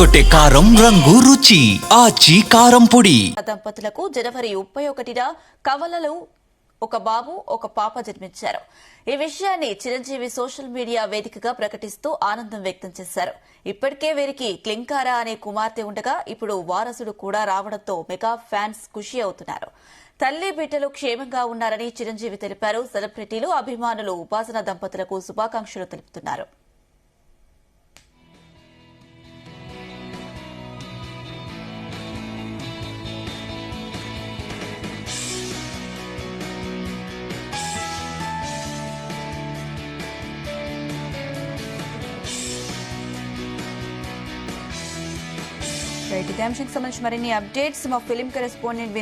అదరగొట్టే కారం రంగు రుచి ఆచి కారం పొడి. దంపతులకు జనవరి 31న కవలలో ఒక బాబు ఒక పాప జన్మించారు. ఈ విషయాన్ని చిరంజీవి సోషల్ మీడియా వేదికగా ప్రకటిస్తూ ఆనందం వ్యక్తం చేశారు. ఇప్పటికే వీరికి క్లింకారా అనే కుమార్తె ఉండగా ఇప్పుడు వారసుడు కూడా రావడంతో మెగా ఫ్యాన్స్ ఖుషి అవుతున్నారు. తల్లి బిడ్డలు క్షేమంగా ఉన్నారని చిరంజీవి తెలిపారు. సెలబ్రిటీలు అభిమానులు ఉపాసన దంపతులకు శుభాకాంక్షలు తెలుపుతున్నారు. ఇదే అంశానికి సంబంధించి మరిన్ని అప్డేట్స్ మా ఫిలిం కరెస్పాండెంట్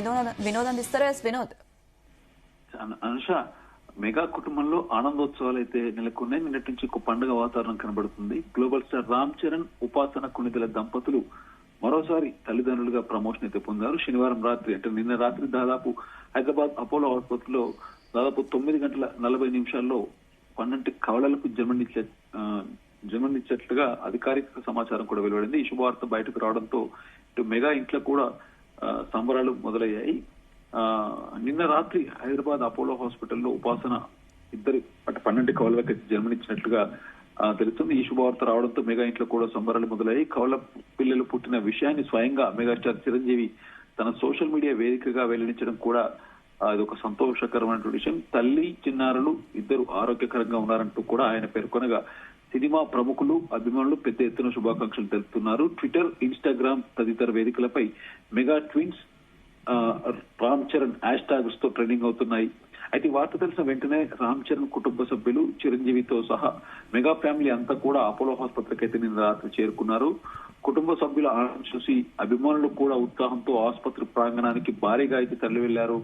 వినోద్ అందిస్తారు. వినోద్. అనుష, మెగా కుటుంబంలో ఆనందోత్సవాలు అయితే నెలకొన్నాయి. నిన్నటి నుంచి ఒక పండుగ వాతావరణం కనబడుతుంది. గ్లోబల్ స్టార్ రామ్ చరణ్, ఉపాసన కొణిదెల దంపతులు మరోసారి తల్లిదండ్రులుగా ప్రమోషన్ అయితే పొందారు. శనివారం రాత్రి అంటే నిన్న రాత్రి దాదాపు హైదరాబాద్ అపోలో ఆసుపత్రిలో దాదాపు 9:40 12 కవలలకు జన్మనిచ్చినట్లుగా అధికారిక సమాచారం కూడా వెలువడింది. ఈ శుభవార్త బయటకు రావడంతో ఇటు మెగా ఇంట్లో కూడా సంబరాలు మొదలయ్యాయి. నిన్న రాత్రి హైదరాబాద్ అపోలో హాస్పిటల్లో ఉపాసన ఇద్దరు 12 కవలలకు జన్మనిచ్చినట్లుగా తెలుస్తుంది. ఈ శుభవార్త రావడంతో మెగా ఇంట్లో కూడా సంబరాలు మొదలయ్యాయి. కవల పిల్లలు పుట్టిన విషయాన్ని స్వయంగా మెగాస్టార్ చిరంజీవి తన సోషల్ మీడియా వేదికగా వెల్లడించడం కూడా అది ఒక సంతోషకరమైన విషయం. తల్లి చిన్నారులు ఇద్దరు ఆరోగ్యకరంగా ఉన్నారంటూ కూడా ఆయన పేర్కొనగా సినిమా ప్రముఖులు అభిమానులు పెద్ద ఎత్తున శుభాకాంక్షలు తెలుపుతున్నారు. ట్విట్టర్, ఇన్స్టాగ్రామ్ తదితర వేదికలపై mega twins, Ram Charan hashtags తో ట్రెండింగ్ అవుతున్నాయి. అయితే వార్త తెలిసిన వెంటనే రామ్ చరణ్ కుటుంబ సభ్యులు చిరంజీవితో సహా మెగా ఫ్యామిలీ అంతా కూడా అపోలో ఆసుపత్రికి అయితే నిన్న రాత్రి చేరుకున్నారు. కుటుంబ సభ్యుల ఆనందం చూసి అభిమానులు కూడా ఉత్సాహంతో ఆసుపత్రి ప్రాంగణానికి భారీగా అయితే తరలి వెళ్లారు.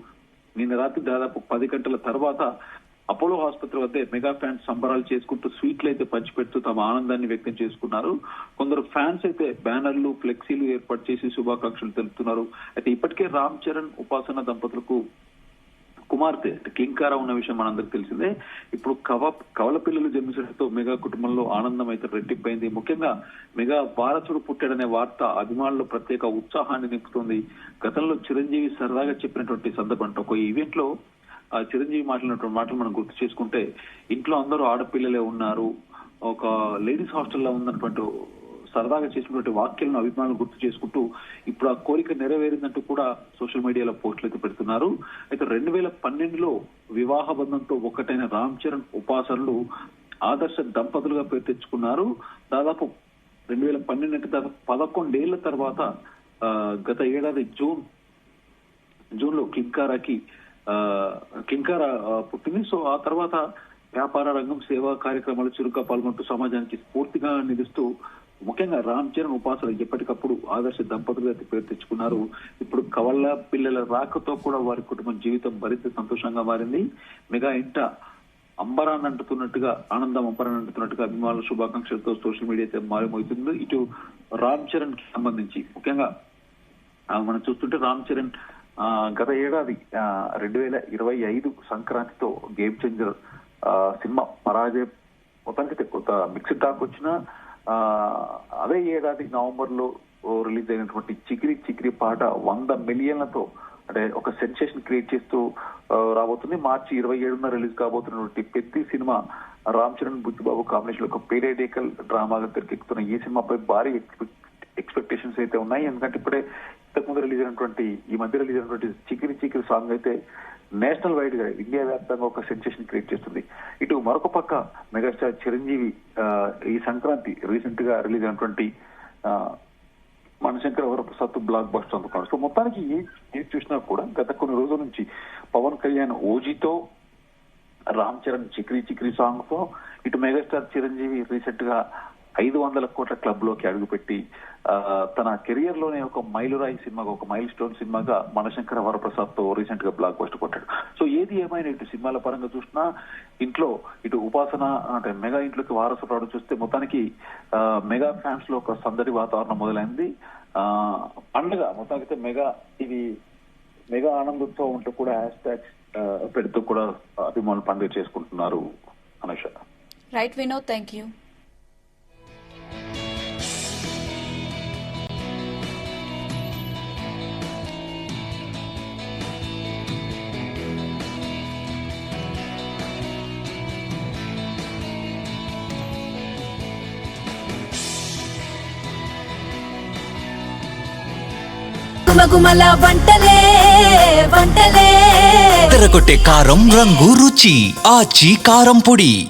నిన్న రాత్రి దాదాపు 10 గంటల తర్వాత అపోలో ఆసుపత్రి వద్ద మెగా ఫ్యాన్స్ సంబరాలు చేసుకుంటూ స్వీట్లు అయితే పంచిపెడుతూ తమ ఆనందాన్ని వ్యక్తం చేసుకున్నారు. కొందరు ఫ్యాన్స్ అయితే బ్యానర్లు, ఫ్లెక్సీలు ఏర్పాటు చేసి శుభాకాంక్షలు తెలుపుతున్నారు. అయితే ఇప్పటికే రామ్ చరణ్, ఉపాసన దంపతులకు కుమార్తె క్లింకారా ఉన్న విషయం మనందరికి తెలిసిందే. ఇప్పుడు కవల పిల్లలు జన్మించడంతో మెగా కుటుంబంలో ఆనందం అయితే రెట్టింపైంది. ముఖ్యంగా మెగా వారసుడు పుట్టాడనే వార్త అభిమానులు ప్రత్యేక ఉత్సాహాన్ని నింపుతుంది. గతంలో చిరంజీవి సరదాగా చెప్పినటువంటి సందర్భం ఒక ఈవెంట్ లో చిరంజీవి మాట్లాడినటువంటి మాటలు మనం గుర్తు చేసుకుంటే, ఇంట్లో అందరూ ఆడపిల్లలే ఉన్నారు, ఒక లేడీస్ హాస్టల్లో ఉన్నటువంటి సరదాగా చేసినటువంటి వాక్యాలను అభిమానులు గుర్తు చేసుకుంటూ ఇప్పుడు ఆ కోరిక నెరవేరిందంటూ కూడా సోషల్ మీడియాలో పోస్టులు అయితే పెడుతున్నారు. అయితే 2012లో వివాహ బంధంతో ఒక్కటైన రామ్ చరణ్, ఉపాసనలు ఆదర్శ దంపతులుగా పేరు తెచ్చుకున్నారు. దాదాపు 2012 అంటే దాదాపు 11 ఏళ్ల తర్వాత గత ఏడాది జూన్ లో క్లింకారా పుట్టింది. సో ఆ తర్వాత వ్యాపార రంగం, సేవా కార్యక్రమాలు చురుగ్గా పాల్గొంటూ సమాజానికి స్ఫూర్తిగా నిలుస్తూ ముఖ్యంగా రామ్ చరణ్, ఉపాసన ఎప్పటికప్పుడు ఆదర్శ దంపతులుగా పేరు తెచ్చుకున్నారు. ఇప్పుడు కవళ్ళ పిల్లల రాకతో కూడా వారి కుటుంబం జీవితం మరింత సంతోషంగా మారింది. మెగా ఇంట అంబరాన్ని అంటుతున్నట్టుగా, ఆనందం అంబరాన్ని అంటుతున్నట్టుగా అభిమానుల శుభాకాంక్షలతో సోషల్ మీడియా అయితే మారిమోతుంది. ఇటు రామ్ చరణ్ కి సంబంధించి ముఖ్యంగా మనం చూస్తుంటే రామ్ చరణ్ గత ఏడాది 2025 సంక్రాంతితో గేమ్ చేంజర్ సినిమా పరాజయ మొత్తానికి కొంత మిక్స్డ్ టాక్ వచ్చిన అదే ఏడాది నవంబర్ లో రిలీజ్ అయినటువంటి చికిరి పాట 100 మిలియన్లతో అంటే ఒక సెన్సేషన్ క్రియేట్ చేస్తూ రాబోతుంది. మార్చి 27న రిలీజ్ కాబోతున్నటువంటి పెద్ది సినిమా రామ్ చరణ్, బుచ్చిబాబు కాంబినేషన్ లో ఒక పీరియాడికల్ డ్రామాగా తెరకెక్కుతున్న ఈ సినిమాపై భారీ ఎక్స్పెక్టేషన్స్ అయితే ఉన్నాయి. ఎందుకంటే ఇప్పుడే ఇంతకుముందు ఈ మధ్య రిలీజ్ అయినటువంటి చికిరి సాంగ్ అయితే నేషనల్ వైడ్ గా, ఇండియా వ్యాప్తంగా ఒక సెన్సేషన్ క్రియేట్ చేస్తుంది. ఇటు మరొక పక్క మెగాస్టార్ చిరంజీవి ఈ సంక్రాంతి రీసెంట్ గా రిలీజ్ అయినటువంటి మనశంకర వరప్రసాద్ బ్లాక్ బస్టర్ అందుకున్నాడు. సో మొత్తానికి ఏది చూసినా కూడా గత కొన్ని రోజుల నుంచి పవన్ కళ్యాణ్ ఓజీతో, రామ్ చరణ్ చిక్రీ సాంగ్ తో, ఇటు మెగాస్టార్ చిరంజీవి రీసెంట్ గా 500 కోట్ల క్లబ్ లోకి అడుగుపెట్టి తన కెరియర్ లోనే ఒక మైలురాయి సినిమాగా, ఒక మైల్ స్టోన్ సినిమాగా మనశంకర వరప్రసాద్ తో రీసెంట్ గా బ్లాక్ బస్టర్ కొట్టాడు. సో ఏది ఏమైనా ఇటు సినిమాల పరంగా చూసినా ఇంట్లో ఇటు ఉపాసన అంటే మెగా ఇంట్లోకి వారసు రావడం చూస్తే మొత్తానికి మెగా ఫ్యాన్స్ లో ఒక సందడి వాతావరణం మొదలైంది. పండుగ మొత్తానికి మెగా ఆనందంతో ఉంటూ కూడా హ్యాష్ ట్యాగ్స్ పెడుతూ కూడా అభిమానులు పండుగ చేసుకుంటున్నారు. Anusha. Right Vinod, thank you. గుమగుమల వంటలే వంటలే తెరకొట్టే కారం రంగు రుచి ఆచి కారం పొడి.